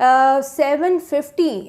750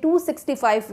265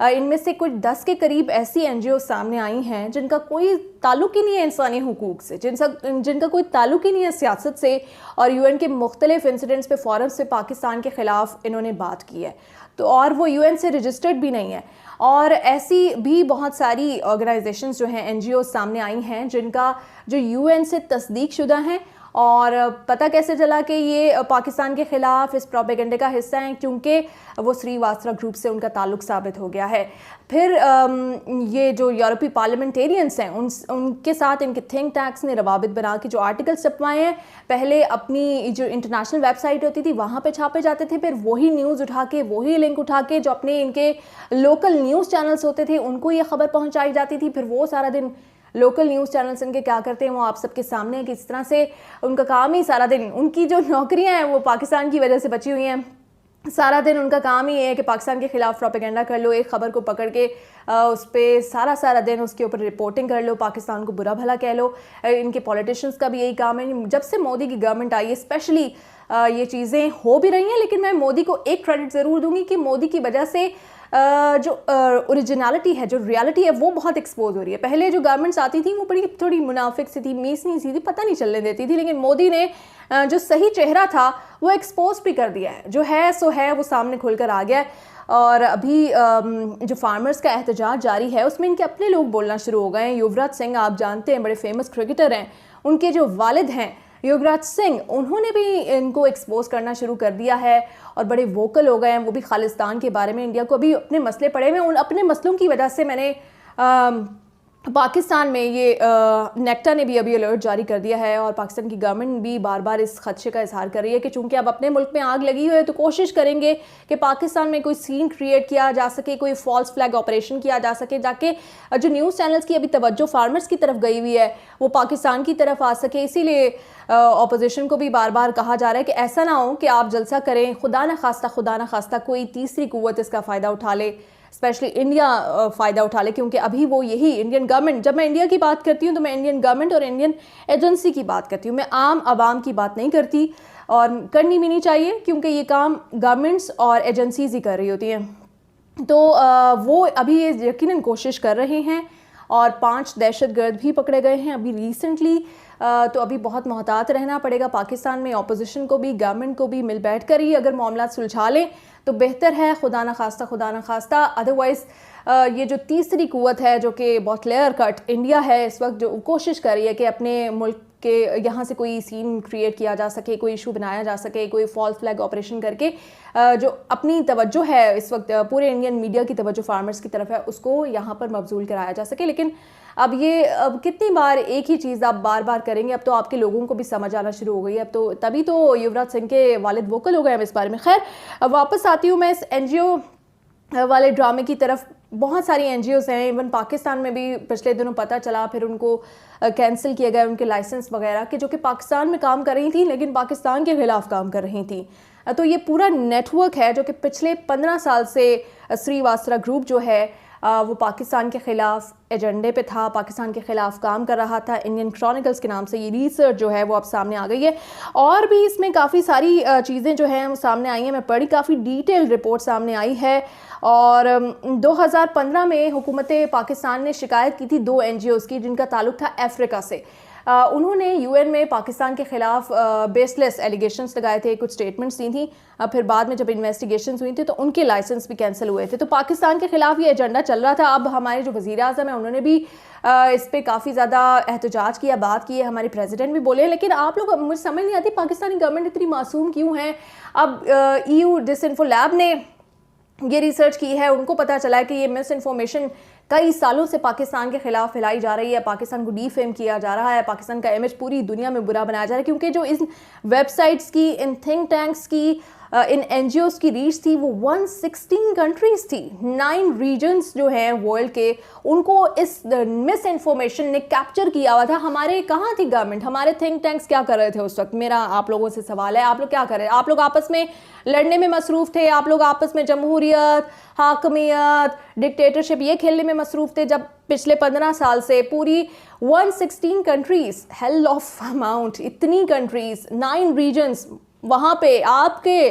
ان میں سے کچھ 10 کے قریب ایسی NGO سامنے آئی ہیں جن کا کوئی تعلق ہی نہیں ہے انسانی حقوق سے، جن کا کوئی تعلق ہی نہیں ہے سیاست سے، اور UN کے مختلف انسیڈنٹس پہ فورمز پہ پاکستان کے خلاف انہوں نے بات کی ہے، تو اور وہ UN سے رجسٹرڈ بھی نہیں ہے. اور ایسی بھی بہت ساری آرگنائزیشنز جو ہیں NGOs سامنے آئی ہیں جن کا جو UN سے تصدیق شدہ ہیں. اور پتہ کیسے چلا کہ یہ پاکستان کے خلاف اس پروپیگنڈے کا حصہ ہیں؟ کیونکہ وہ سری واسرا گروپ سے ان کا تعلق ثابت ہو گیا ہے. پھر یہ جو یورپی پارلیمنٹیرینس ہیں ان کے ساتھ ان کے تھنک ٹینکس نے روابط بنا کے جو آرٹیکل چھپوائے ہیں، پہلے اپنی جو انٹرنیشنل ویب سائٹ ہوتی تھی وہاں پہ چھاپے جاتے تھے، پھر وہی نیوز اٹھا کے وہی لنک اٹھا کے جو اپنے ان کے لوکل نیوز چینلز ہوتے تھے ان کو یہ خبر پہنچائی جاتی تھی. پھر وہ سارا دن لوکل نیوز چینلز ان کے کیا کرتے ہیں وہ آپ سب کے سامنے ہیں کہ اس طرح سے ان کا کام ہی سارا دن، ان کی جو نوکریاں ہیں وہ پاکستان کی وجہ سے بچی ہوئی ہیں، سارا دن ان کا کام ہی ہے کہ پاکستان کے خلاف پروپیگنڈا کر لو، ایک خبر کو پکڑ کے اس پہ سارا دن اس کے اوپر رپورٹنگ کر لو، پاکستان کو برا بھلا کہہ لو. ان کے پولیٹیشنز کا بھی یہی کام ہے. جب سے مودی کی گورنمنٹ آئی ہے اسپیشلی یہ چیزیں ہو بھی رہی ہیں، لیکن میں مودی کو ایک کریڈٹ ضرور دوں گی کہ مودی کی وجہ سے جو اوریجنالٹی ہے، جو ریالٹی ہے وہ بہت ایکسپوز ہو رہی ہے. پہلے جو گورنمنٹس آتی تھیں وہ بڑی تھوڑی منافق سی تھی، میسنی سی تھی، پتہ نہیں چلنے دیتی تھی، لیکن مودی نے جو صحیح چہرہ تھا وہ ایکسپوز بھی کر دیا ہے، جو ہے سو ہے وہ سامنے کھل کر آ گیا ہے. اور ابھی جو فارمرز کا احتجاج جاری ہے اس میں ان کے اپنے لوگ بولنا شروع ہو گئے ہیں. یووراج سنگھ آپ جانتے ہیں بڑے فیمس کرکٹر ہیں، ان کے جو والد ہیں یووراج سنگھ، انہوں نے بھی ان کو ایکسپوز کرنا شروع کر دیا ہے اور بڑے ووکل ہو گئے ہیں. وہ بھی خالصتان کے بارے میں انڈیا کو ابھی اپنے مسئلے پڑے ہوئے ہیں، ان اپنے مسئلوں کی وجہ سے میں نے پاکستان میں یہ نیکٹا نے بھی ابھی الرٹ جاری کر دیا ہے اور پاکستان کی گورنمنٹ بھی بار بار اس خدشے کا اظہار کر رہی ہے کہ چونکہ اب اپنے ملک میں آگ لگی ہوئی ہے تو کوشش کریں گے کہ پاکستان میں کوئی سین کریٹ کیا جا سکے، کوئی فالس فلیگ آپریشن کیا جا سکے، تاکہ جو نیوز چینلز کی ابھی توجہ فارمرز کی طرف گئی ہوئی ہے وہ پاکستان کی طرف آ سکے. اسی لیے اپوزیشن کو بھی بار بار کہا جا رہا ہے کہ ایسا نہ ہو کہ آپ جلسہ کریں، خدا نہ خواستہ کوئی تیسری قوت اس کا فائدہ اٹھا لے، اسپیشلی انڈیا فائدہ اٹھا لے. کیونکہ ابھی وہ یہی انڈین گورنمنٹ، جب میں انڈیا کی بات کرتی ہوں تو میں انڈین گورنمنٹ اور انڈین ایجنسی کی بات کرتی ہوں، میں عام عوام کی بات نہیں کرتی، اور کرنی بھی نہیں چاہیے کیونکہ یہ کام گورنمنٹس اور ایجنسیز ہی کر رہی ہوتی ہیں. تو وہ ابھی یقیناً کوشش کر رہے ہیں اور 5 دہشت گرد بھی پکڑے گئے ہیں ابھی ریسنٹلی. تو ابھی بہت محتاط رہنا پڑے گا پاکستان میں، اپوزیشن کو بھی گورنمنٹ کو بھی مل بیٹھ کر ہی اگر معاملات سلجھا لیں تو بہتر ہے، خدا نہ خواستہ. ادروائز یہ جو تیسری قوت ہے جو کہ بہت کلیئر کٹ انڈیا ہے اس وقت، جو کوشش کر رہی ہے کہ اپنے ملک کہ یہاں سے کوئی سین کریٹ کیا جا سکے، کوئی ایشو بنایا جا سکے، کوئی فالس فلیگ آپریشن کر کے جو اپنی توجہ ہے اس وقت پورے انڈین میڈیا کی توجہ فارمرز کی طرف ہے اس کو یہاں پر مبذول کرایا جا سکے. لیکن اب کتنی بار ایک ہی چیز آپ بار بار کریں گے؟ اب تو آپ کے لوگوں کو بھی سمجھ آنا شروع ہو گئی ہے. اب تو تبھی تو یووراج سنگھ کے والد ووکل ہو گئے ہیں اس بارے میں. خیر واپس آتی ہوں میں اس NGO والے ڈرامے کی طرف. بہت ساری NGOs ہیں، ایون پاکستان میں بھی پچھلے دنوں پتہ چلا، پھر ان کو کینسل کیا گیا ان کے لائسنس وغیرہ کہ جو کہ پاکستان میں کام کر رہی تھیں لیکن پاکستان کے خلاف کام کر رہی تھیں. تو یہ پورا نیٹ ورک ہے جو کہ پچھلے 15 سال سے سری واسرا گروپ جو ہے وہ پاکستان کے خلاف ایجنڈے پہ تھا، پاکستان کے خلاف کام کر رہا تھا. انڈین کرونیکلز کے نام سے یہ ریسرچ جو ہے وہ اب سامنے آ گئی ہے، اور بھی اس میں کافی ساری چیزیں جو ہیں وہ سامنے آئی ہیں. میں پڑھی، کافی ڈیٹیل رپورٹ سامنے آئی ہے. اور 2015 میں حکومت پاکستان نے شکایت کی تھی 2 NGOs کی جن کا تعلق تھا افریقہ سے. انہوں نے UN میں پاکستان کے خلاف بیس لیس ایلیگیشنز لگائے تھے، کچھ سٹیٹمنٹس دی تھیں. پھر بعد میں جب انویسٹیگیشنز ہوئی تھی تو ان کے لائسنس بھی کینسل ہوئے تھے. تو پاکستان کے خلاف یہ ایجنڈا چل رہا تھا. اب ہمارے جو وزیر اعظم ہیں انہوں نے بھی اس پہ کافی زیادہ احتجاج کیا، بات کی ہے، ہمارے پریزیڈنٹ بھی بولے. لیکن آپ لوگ، مجھے سمجھ نہیں آتی پاکستانی گورنمنٹ اتنی معصوم کیوں ہے. اب EU ڈس انفو لیب نے یہ ریسرچ کی ہے، ان کو پتہ چلا ہے کہ یہ مس انفارمیشن کئی سالوں سے پاکستان کے خلاف پھیلائی جا رہی ہے، پاکستان کو ڈی فیم کیا جا رہا ہے، پاکستان کا امیج پوری دنیا میں برا بنایا جا رہا ہے. کیونکہ جو ان ویب سائٹس کی، ان تھنک ٹینکس کی، ان NGOs کی ریچ تھی وہ 116 کنٹریز تھی. 9 ریجنز جو ہیں ورلڈ کے، ان کو اس مس انفارمیشن نے کیپچر کیا ہوا تھا. ہمارے کہاں تھی گورنمنٹ؟ ہمارے تھنک ٹینکس کیا کر رہے تھے اس وقت؟ میرا آپ لوگوں سے سوال ہے، آپ لوگ کیا کر رہے ہیں؟ آپ لوگ آپس میں لڑنے میں مصروف تھے، آپ لوگ آپس میں جمہوریت، حاکمیت، ڈکٹیٹرشپ یہ کھیلنے میں مصروف تھے، جب پچھلے 15 سال سے پوری 116 کنٹریز، ہیل آف اماؤنٹ، اتنی کنٹریز، 9 ریجنز، وہاں پہ آپ کے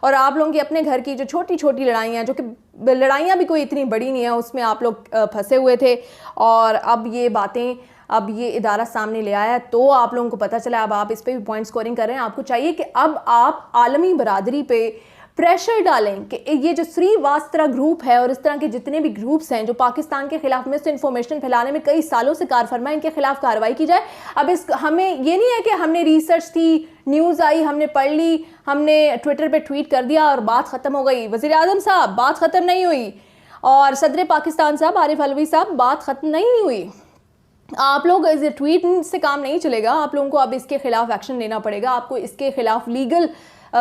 اور آپ لوگوں کی اپنے گھر کی جو چھوٹی چھوٹی لڑائیاں, جو کہ لڑائیاں بھی کوئی اتنی بڑی نہیں ہیں, اس میں آپ لوگ پھنسے ہوئے تھے, اور اب یہ باتیں اب یہ ادارہ سامنے لے آیا تو آپ لوگوں کو پتہ چلا, اب آپ اس پہ بھی پوائنٹ سکورنگ کر رہے ہیں. آپ کو چاہیے کہ اب آپ عالمی برادری پہ پریشر ڈالیں کہ یہ جو سری واسطرا گروپ ہے اور اس طرح کے جتنے بھی گروپس ہیں جو پاکستان کے خلاف مس انفارمیشن پھیلانے میں کئی سالوں سے کار فرما, ان کے خلاف کارروائی کی جائے. اب ہمیں یہ نہیں ہے کہ ہم نے ریسرچ تھی, نیوز آئی, ہم نے پڑھ لی, ہم نے ٹویٹر پہ ٹویٹ کر دیا اور بات ختم ہو گئی. وزیر اعظم صاحب بات ختم نہیں ہوئی, اور صدر پاکستان صاحب عارف علوی صاحب بات ختم نہیں ہوئی. آپ لوگ ٹویٹ سے کام نہیں چلے گا, آپ لوگوں کو اب اس کے خلاف ایکشن لینا پڑے گا, آپ کو اس کے خلاف لیگل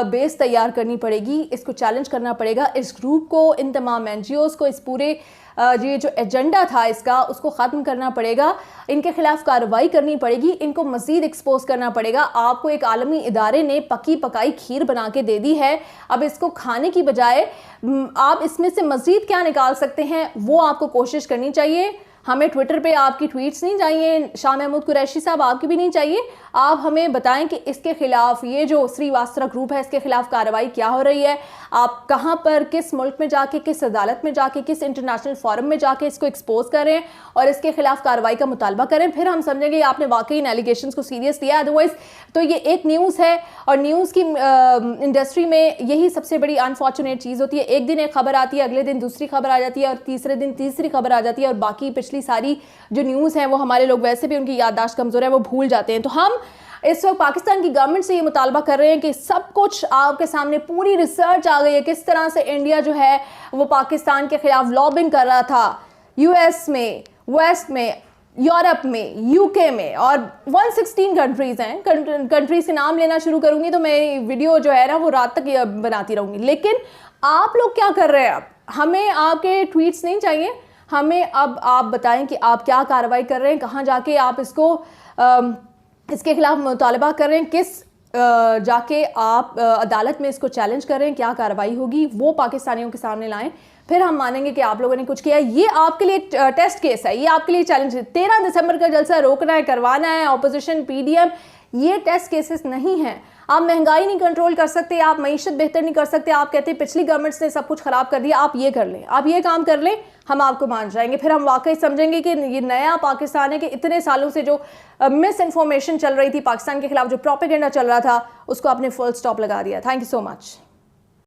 بیس تیار کرنی پڑے گی, اس کو چیلنج کرنا پڑے گا, اس گروپ کو, ان تمام این جی اوز کو, اس پورے یہ جو ایجنڈا تھا اس کا, اس کو ختم کرنا پڑے گا, ان کے خلاف کارروائی کرنی پڑے گی, ان کو مزید ایکسپوز کرنا پڑے گا. آپ کو ایک عالمی ادارے نے پکی پکائی کھیر بنا کے دے دی ہے, اب اس کو کھانے کی بجائے آپ اس میں سے مزید کیا نکال سکتے ہیں وہ آپ کو کوشش کرنی چاہیے. ہمیں ٹویٹر پہ آپ کی ٹویٹس نہیں چاہیے, شاہ محمود قریشی صاحب آپ کی بھی نہیں چاہیے. آپ ہمیں بتائیں کہ اس کے خلاف یہ جو سری واسطرا گروپ ہے اس کے خلاف کارروائی کیا ہو رہی ہے, آپ کہاں پر, کس ملک میں جا کے, کس عدالت میں جا کے, کس انٹرنیشنل فورم میں جا کے اس کو ایکسپوز کریں اور اس کے خلاف کارروائی کا مطالبہ کریں. پھر ہم سمجھیں گے آپ نے واقعی ان ایلیگیشنز کو سیریس لیا. ادروائز تو یہ ایک نیوز ہے, اور نیوز کی انڈسٹری میں یہی سب سے بڑی انفارچونیٹ چیز ہوتی ہے. ایک دن ایک خبر آتی ہے, اگلے دن دوسری خبر آ جاتی ہے, اور تیسرے دن تیسری خبر آ جاتی ہے, اور باقی پچھلی ساری جو نیوز ہیں وہ ہمارے لوگ ویسے بھی ان کی یادداشت کمزور ہے, وہ بھول جاتے ہیں. تو ہم اس وقت پاکستان کی گورنمنٹ سے یہ مطالبہ کر رہے ہیں کہ سب کچھ آپ کے سامنے, پوری ریسرچ آ گئی ہے کس طرح سے انڈیا جو ہے وہ پاکستان کے خلاف لابنگ کر رہا تھا, یو ایس میں, ویسٹ میں, یورپ میں, یو کے میں, اور 116 کنٹریز ہیں. کنٹریز کے نام لینا شروع کروں گی تو میں ویڈیو جو ہے نا وہ رات تک بناتی رہوں گی. لیکن آپ لوگ کیا کر رہے ہیں؟ اب ہمیں آپ کے ٹویٹس نہیں چاہیے, ہمیں اب آپ بتائیں کہ آپ کیا کارروائی کر رہے ہیں, کہاں جا کے آپ اس کو اس کے خلاف مطالبہ کر رہے ہیں, کس جا کے آپ عدالت میں اس کو چیلنج کر رہے ہیں, کیا کارروائی ہوگی وہ پاکستانیوں کے سامنے لائیں, پھر ہم مانیں گے کہ آپ لوگوں نے کچھ کیا. یہ آپ کے لیے ایک ٹیسٹ کیس ہے, یہ آپ کے لیے چیلنج ہے. 13 دسمبر کا جلسہ روکنا ہے, کروانا ہے, اپوزیشن, پی ڈی ایم, یہ ٹیسٹ کیسز نہیں ہیں. آپ مہنگائی نہیں کنٹرول کر سکتے, آپ معیشت بہتر نہیں کر سکتے, آپ کہتے ہیں پچھلی گورنمنٹس نے سب کچھ خراب کر دیا, آپ یہ کر لیں, آپ یہ کام کر لیں, ہم آپ کو مان جائیں گے. پھر ہم واقعی سمجھیں گے کہ یہ نیا پاکستان ہے, کہ اتنے سالوں سے جو مس انفارمیشن چل رہی تھی پاکستان کے خلاف, جو پروپیگنڈا چل رہا تھا, اس کو آپ نے فل سٹاپ لگا دیا. Thank you so much.